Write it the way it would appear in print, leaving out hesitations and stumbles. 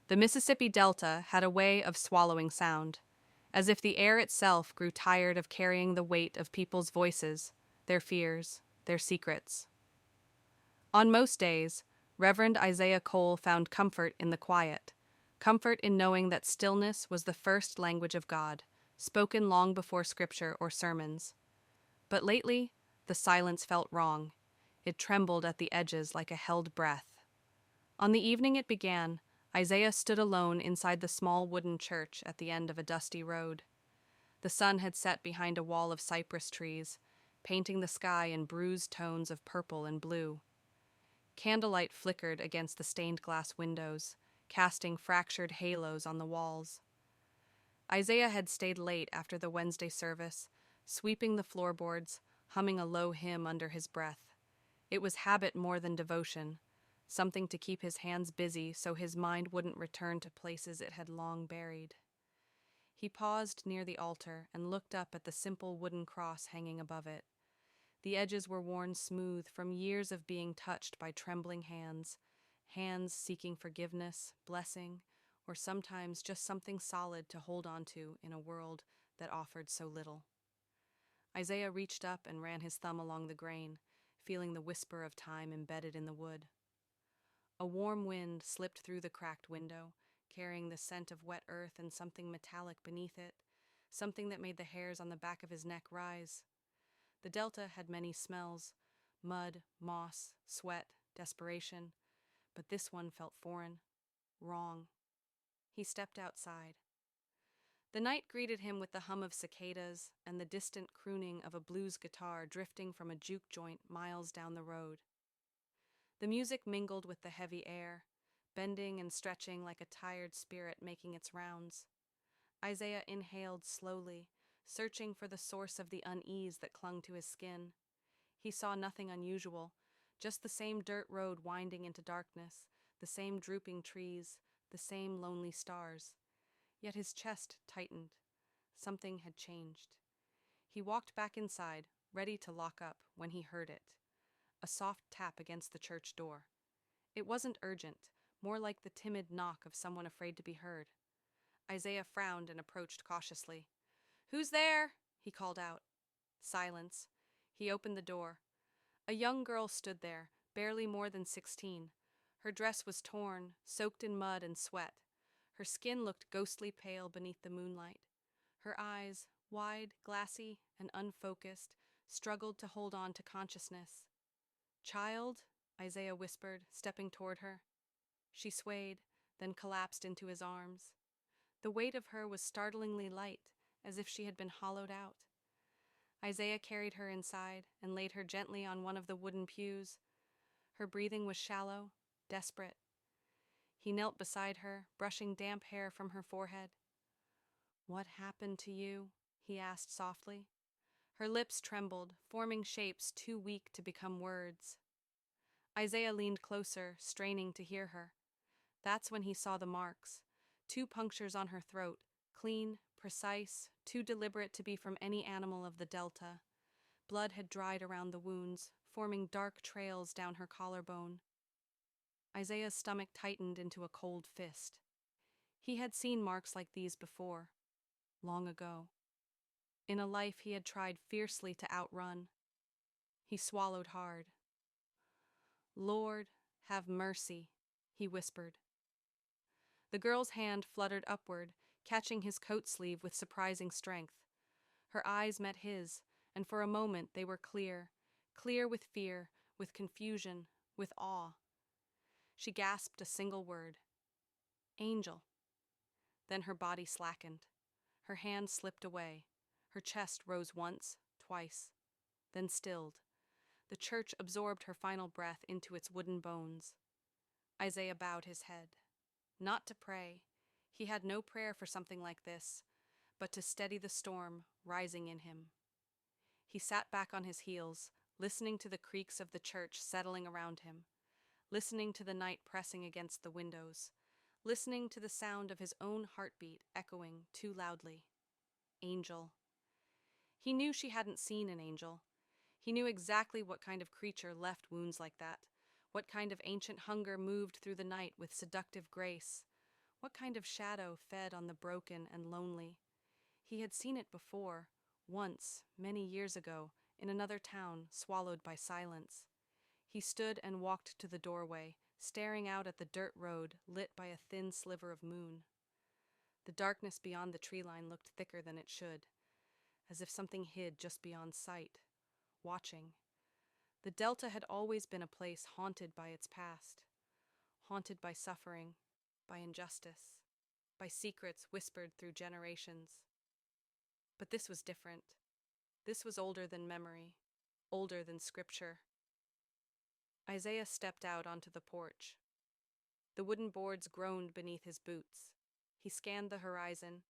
The Mississippi Delta had a way of swallowing sound, as if the air itself grew tired of carrying the weight of people's voices, their fears, their secrets. On most days, Reverend Isaiah Cole found comfort in the quiet, comfort in knowing that stillness was the first language of God, spoken long before scripture or sermons. But lately, the silence felt wrong. It trembled at the edges like a held breath. On the evening it began, Isaiah stood alone inside the small wooden church at the end of a dusty road. The sun had set behind a wall of cypress trees, painting the sky in bruised tones of purple and blue. Candlelight flickered against the stained glass windows, casting fractured halos on the walls. Isaiah had stayed late after the Wednesday service, sweeping the floorboards, humming a low hymn under his breath. It was habit more than devotion, something to keep his hands busy so his mind wouldn't return to places it had long buried. He paused near the altar and looked up at the simple wooden cross hanging above it. The edges were worn smooth from years of being touched by trembling hands, hands seeking forgiveness, blessing, or sometimes just something solid to hold on to in a world that offered so little. Isaiah reached up and ran his thumb along the grain, feeling the whisper of time embedded in the wood. A warm wind slipped through the cracked window, carrying the scent of wet earth and something metallic beneath it, something that made the hairs on the back of his neck rise. The Delta had many smells: mud, moss, sweat, desperation, but this one felt foreign, wrong. He stepped outside. The night greeted him with the hum of cicadas and the distant crooning of a blues guitar drifting from a juke joint miles down the road. The music mingled with the heavy air, bending and stretching like a tired spirit making its rounds. Isaiah inhaled slowly, searching for the source of the unease that clung to his skin. He saw nothing unusual, just the same dirt road winding into darkness, the same drooping trees, the same lonely stars. Yet his chest tightened. Something had changed. He walked back inside, ready to lock up, when he heard it. A soft tap against the church door. It wasn't urgent, more like the timid knock of someone afraid to be heard. Isaiah frowned and approached cautiously. "Who's there?" he called out. Silence. He opened the door. A young girl stood there, barely more than 16. Her dress was torn, soaked in mud and sweat. Her skin looked ghostly pale beneath the moonlight. Her eyes, wide, glassy, and unfocused, struggled to hold on to consciousness. "Child?" Isaiah whispered, stepping toward her. She swayed, then collapsed into his arms. The weight of her was startlingly light, as if she had been hollowed out. Isaiah carried her inside and laid her gently on one of the wooden pews. Her breathing was shallow, desperate. He knelt beside her, brushing damp hair from her forehead. "What happened to you?" he asked softly. Her lips trembled, forming shapes too weak to become words. Isaiah leaned closer, straining to hear her. That's when he saw the marks. 2 punctures on her throat, clean, precise, too deliberate to be from any animal of the Delta. Blood had dried around the wounds, forming dark trails down her collarbone. Isaiah's stomach tightened into a cold fist. He had seen marks like these before, long ago, in a life he had tried fiercely to outrun. He swallowed hard. "Lord, have mercy," he whispered. The girl's hand fluttered upward, catching his coat sleeve with surprising strength. Her eyes met his, and for a moment they were clear, clear with fear, with confusion, with awe. She gasped a single word: "Angel." Then her body slackened. Her hand slipped away. Her chest rose once, twice, then stilled. The church absorbed her final breath into its wooden bones. Isaiah bowed his head. Not to pray. He had no prayer for something like this, but to steady the storm rising in him. He sat back on his heels, listening to the creaks of the church settling around him, listening to the night pressing against the windows, listening to the sound of his own heartbeat echoing too loudly. Angel. He knew she hadn't seen an angel. He knew exactly what kind of creature left wounds like that, what kind of ancient hunger moved through the night with seductive grace, What kind of shadow fed on the broken and lonely? He had seen it before, once, many years ago, in another town, swallowed by silence. He stood and walked to the doorway, staring out at the dirt road lit by a thin sliver of moon. The darkness beyond the tree line looked thicker than it should, as if something hid just beyond sight, watching. The Delta had always been a place haunted by its past, haunted by suffering, by injustice, by secrets whispered through generations. But this was different. This was older than memory, older than scripture. Isaiah stepped out onto the porch. The wooden boards groaned beneath his boots. He scanned the horizon,